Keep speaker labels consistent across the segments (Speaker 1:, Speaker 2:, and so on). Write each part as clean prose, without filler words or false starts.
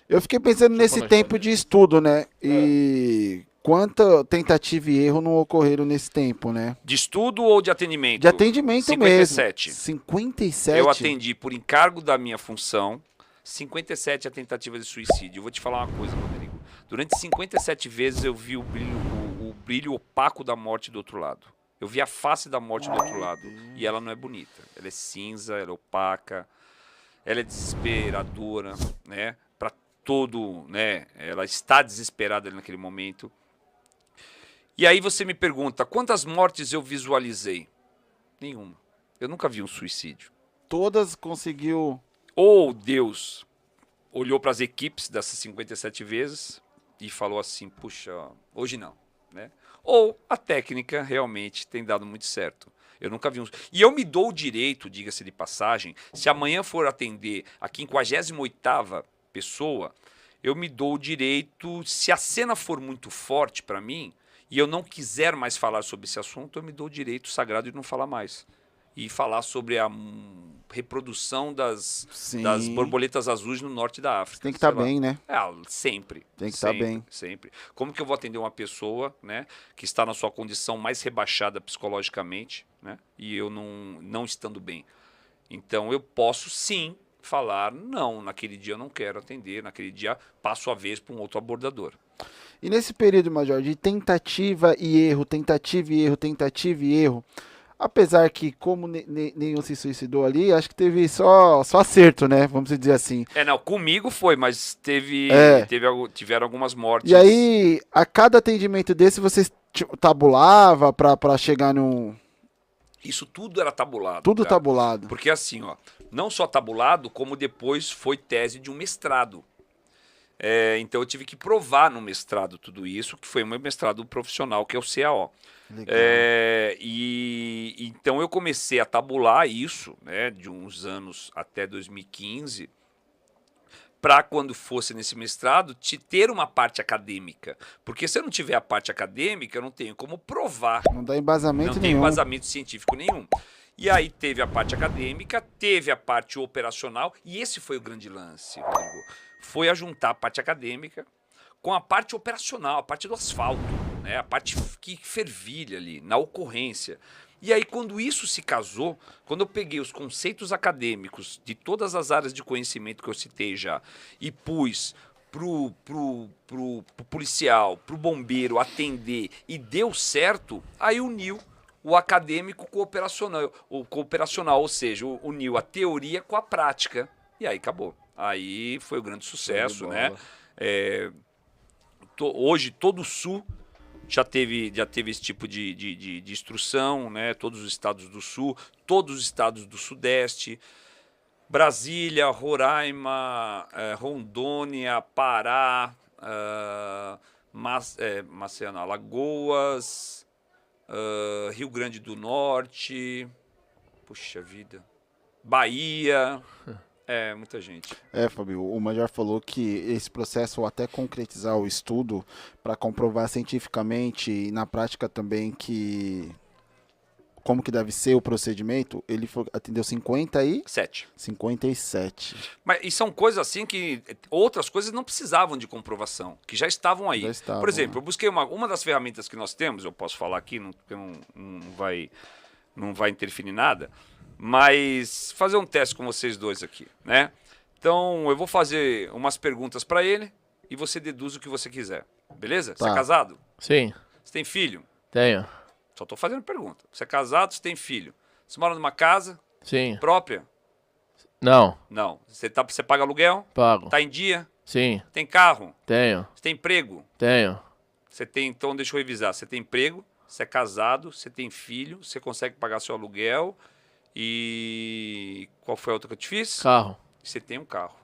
Speaker 1: Eu fiquei pensando
Speaker 2: Deixa eu
Speaker 1: nesse
Speaker 2: pôr na
Speaker 1: tempo
Speaker 2: geladeira.
Speaker 1: de estudo, né?
Speaker 2: É.
Speaker 1: E quanta tentativa e erro não ocorreram nesse tempo, né?
Speaker 3: De estudo ou de
Speaker 1: De
Speaker 3: atendimento?
Speaker 1: atendimento mesmo.
Speaker 3: 57. Eu
Speaker 1: 57?
Speaker 3: atendi por encargo da minha função 57 tentativas de suicídio. Eu vou te falar uma coisa, Rodrigo. Durante 57 vezes eu vi o brilho opaco da morte do outro lado. Eu vi a face da morte do outro lado. E ela não é bonita. Ela é cinza, ela é opaca, ela é desesperadora, né? Para todo, né? Ela está desesperada ali naquele momento. E aí você me pergunta, quantas mortes eu visualizei? Nenhuma. Eu nunca vi um suicídio.
Speaker 1: Todas conseguiu.
Speaker 3: Ou Deus olhou para as equipes dessas 57 vezes e falou assim, puxa, hoje não, né? Ou a técnica realmente tem dado muito certo. Eu nunca vi um... E eu me dou o direito, diga-se de passagem, se amanhã for atender a 58ª pessoa, eu me dou o direito, se a cena for muito forte para mim, e eu não quiser mais falar sobre esse assunto, eu me dou o direito sagrado de não falar mais. E falar sobre a reprodução das
Speaker 1: Sim.
Speaker 3: borboletas azuis no norte da
Speaker 1: Você
Speaker 3: África,
Speaker 1: tem que estar
Speaker 3: sei lá.
Speaker 1: bem, né?
Speaker 3: Sempre,
Speaker 1: Tem que estar
Speaker 3: sempre,
Speaker 1: bem.
Speaker 3: sempre. Como que eu vou atender uma pessoa, né, que está na sua condição mais rebaixada psicologicamente, né, e eu não estando bem? Então eu posso sim falar, não, naquele dia eu não quero atender, naquele dia passo a vez para um outro abordador.
Speaker 1: E nesse período, Major, de tentativa e erro, tentativa e erro, tentativa e erro, apesar que, como nenhum se suicidou ali, acho que teve só acerto, né? Vamos dizer assim.
Speaker 3: Não, comigo foi, mas
Speaker 1: É.
Speaker 3: tiveram algumas
Speaker 1: E
Speaker 3: mortes.
Speaker 1: aí, a cada atendimento desse, você tipo, tabulava pra chegar num.
Speaker 3: Isso tudo era tabulado,
Speaker 1: Tudo
Speaker 3: cara.
Speaker 1: tabulado.
Speaker 3: Porque assim, ó, não só tabulado, como depois foi tese de um mestrado. Então eu tive que provar no mestrado tudo isso, que foi um mestrado profissional, que é o CAO.
Speaker 1: Legal.
Speaker 3: E então eu comecei a tabular isso, né, de uns anos até 2015, para quando fosse nesse mestrado, te ter uma parte acadêmica. Porque se eu não tiver a parte acadêmica, eu não tenho como provar,
Speaker 1: Não dá
Speaker 3: não
Speaker 1: embasamento
Speaker 3: tem
Speaker 1: nenhum.
Speaker 3: embasamento científico nenhum. E aí teve a parte acadêmica, teve a parte operacional, e esse foi o grande lance, Rodrigo. Foi a juntar a parte acadêmica com a parte operacional, a parte do asfalto, né? A parte que fervilha ali, na ocorrência. E aí, quando isso se casou, quando eu peguei os conceitos acadêmicos de todas as áreas de conhecimento que eu citei já e pus pro policial, pro bombeiro atender e deu certo, aí uniu o acadêmico com o cooperacional, ou seja, uniu a teoria com a prática. E aí acabou. Aí foi o grande
Speaker 2: Show de
Speaker 3: sucesso, né?
Speaker 2: bola.
Speaker 3: Hoje todo o Sul já teve esse tipo de instrução, né? Todos os estados do Sul, todos os estados do Sudeste, Brasília, Roraima, Rondônia, Pará, Maceió, Alagoas, Rio Grande do Norte, puxa vida, Bahia, muita gente.
Speaker 1: Fabio, o Major falou que esse processo, ou até concretizar o estudo para comprovar cientificamente e na prática também que como que deve ser o procedimento, ele atendeu
Speaker 3: 7.
Speaker 1: 57.
Speaker 3: Mas e são coisas assim que outras coisas não precisavam de comprovação, que já estavam
Speaker 1: Já
Speaker 3: aí. Por
Speaker 1: estavam,
Speaker 3: exemplo,
Speaker 1: né?
Speaker 3: eu busquei uma das ferramentas que nós temos, eu posso falar aqui, porque não vai interferir em nada, mas fazer um teste com vocês dois aqui, né? Então, eu vou fazer umas perguntas para ele e você deduz o que você quiser. Beleza? Você é
Speaker 1: Tá.
Speaker 3: casado?
Speaker 2: Sim,
Speaker 3: Você tem filho?
Speaker 2: tenho.
Speaker 3: Só estou fazendo pergunta. Você é casado, você tem filho? Você mora numa casa
Speaker 2: Sim.
Speaker 3: própria?
Speaker 2: Não,
Speaker 3: Não. Você paga aluguel?
Speaker 2: pago.
Speaker 3: Tá em dia?
Speaker 2: Sim,
Speaker 3: Tem carro?
Speaker 2: tenho.
Speaker 3: Você tem emprego?
Speaker 2: Tenho.
Speaker 3: Você tem, então deixa eu revisar. Você tem emprego, você é casado, você tem filho, você consegue pagar seu aluguel e qual foi a outra que eu te fiz?
Speaker 2: Carro.
Speaker 3: Você tem um carro.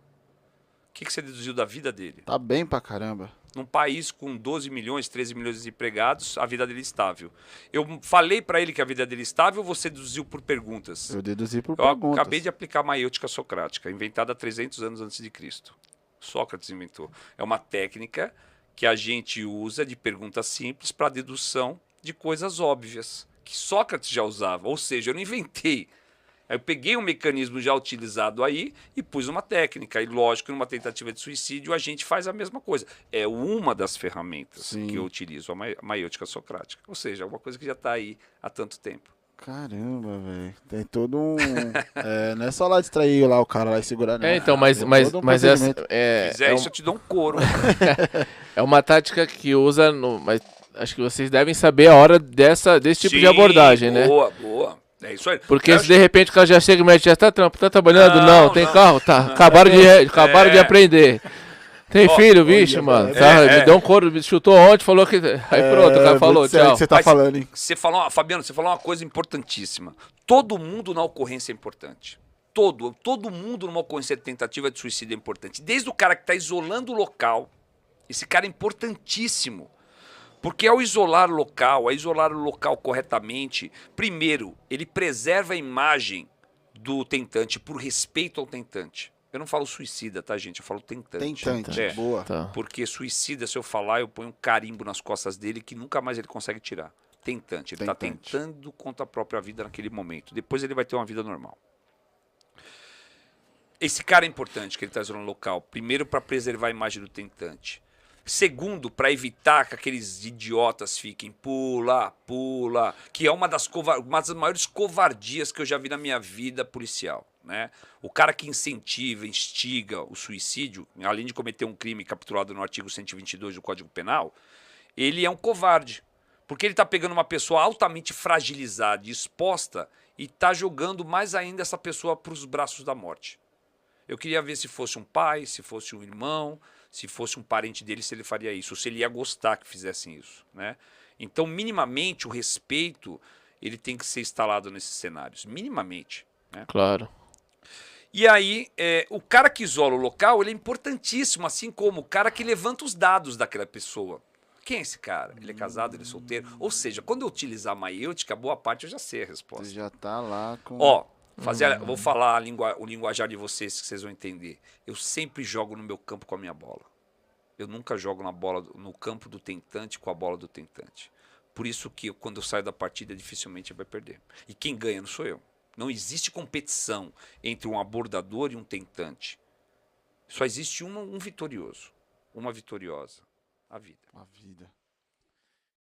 Speaker 3: O que você deduziu da vida dele?
Speaker 1: Tá bem pra caramba.
Speaker 3: Num país com 12 milhões, 13 milhões de empregados, a vida dele é estável. Eu falei para ele que a vida dele é estável, você deduziu por perguntas.
Speaker 1: Eu deduzi por
Speaker 3: Eu
Speaker 1: perguntas.
Speaker 3: acabei de aplicar a maiêutica socrática, inventada há 300 anos antes de Cristo. Sócrates inventou. É uma técnica que a gente usa de perguntas simples para dedução de coisas óbvias, que Sócrates já usava. Ou seja, eu não inventei. Aí eu peguei um mecanismo já utilizado aí e pus uma técnica. E lógico, numa tentativa de suicídio, a gente faz a mesma coisa. É uma das ferramentas
Speaker 1: Sim.
Speaker 3: que eu utilizo, a maiêutica socrática. Ou seja, é uma coisa que já está aí há tanto tempo.
Speaker 1: Caramba, velho. Tem todo um. Não é só lá distrair lá o cara lá e segurar, não.
Speaker 2: Então,
Speaker 1: Tem todo um
Speaker 2: mas
Speaker 1: procedimento.
Speaker 3: Se fizer isso, eu te dou um couro.
Speaker 2: é uma tática que usa, mas acho que vocês devem saber a hora desse tipo de
Speaker 3: Sim,
Speaker 2: abordagem, né?
Speaker 3: boa. É isso aí.
Speaker 2: Porque se de repente o cara já chega e mete, já tá trabalhando? Não, tem carro? Tá. Acabaram de aprender. Tem filho, vixe, mano. Me deu um couro, me chutou ontem, falou que. Aí pronto, o cara falou, tchau.
Speaker 1: Que você tá
Speaker 3: Mas
Speaker 1: falando, hein?
Speaker 3: Fabiano, você falou uma coisa importantíssima. Todo mundo na ocorrência é importante. Todo mundo numa ocorrência de tentativa de suicídio é importante. Desde o cara que está isolando o local, esse cara é importantíssimo. Porque ao isolar o local corretamente, primeiro, ele preserva a imagem do tentante por respeito ao tentante. Eu não falo suicida, tá, gente? Eu falo tentante.
Speaker 1: Tentante, boa.
Speaker 2: Tá.
Speaker 3: Porque suicida, se eu falar, eu ponho um carimbo nas costas dele que nunca mais ele consegue tirar. Tentante. Ele está tentando contra a própria vida naquele momento. Depois ele vai ter uma vida normal. Esse cara é importante que ele está isolando o local. Primeiro, para preservar a imagem do tentante. Segundo, para evitar que aqueles idiotas fiquem pula, que é uma das maiores covardias que eu já vi na minha vida policial. Né? O cara que incentiva, instiga o suicídio, além de cometer um crime capturado no artigo 122 do Código Penal, ele é um covarde. Porque ele está pegando uma pessoa altamente fragilizada e exposta e está jogando mais ainda essa pessoa para os braços da morte. Eu queria ver se fosse um pai, se fosse um irmão, se fosse um parente dele, se ele faria isso, ou se ele ia gostar que fizessem isso. Né? Então, minimamente, o respeito ele tem que ser instalado nesses cenários. Minimamente. Né?
Speaker 2: Claro.
Speaker 3: E aí, o cara que isola o local, ele é importantíssimo, assim como o cara que levanta os dados daquela pessoa. Quem é esse cara? Ele é casado, ele é solteiro? Ou seja, quando eu utilizar a maiêutica, boa parte eu já sei a resposta.
Speaker 1: Você já tá lá com...
Speaker 3: Vou falar o linguajar de vocês que vocês vão entender. Eu sempre jogo no meu campo com a minha bola. Eu nunca jogo no campo do tentante com a bola do tentante. Por isso que quando eu saio da partida, dificilmente vai perder. E quem ganha não sou eu. Não existe competição entre um abordador e um tentante. Só existe um vitorioso, uma vitoriosa. A vida.
Speaker 1: A vida.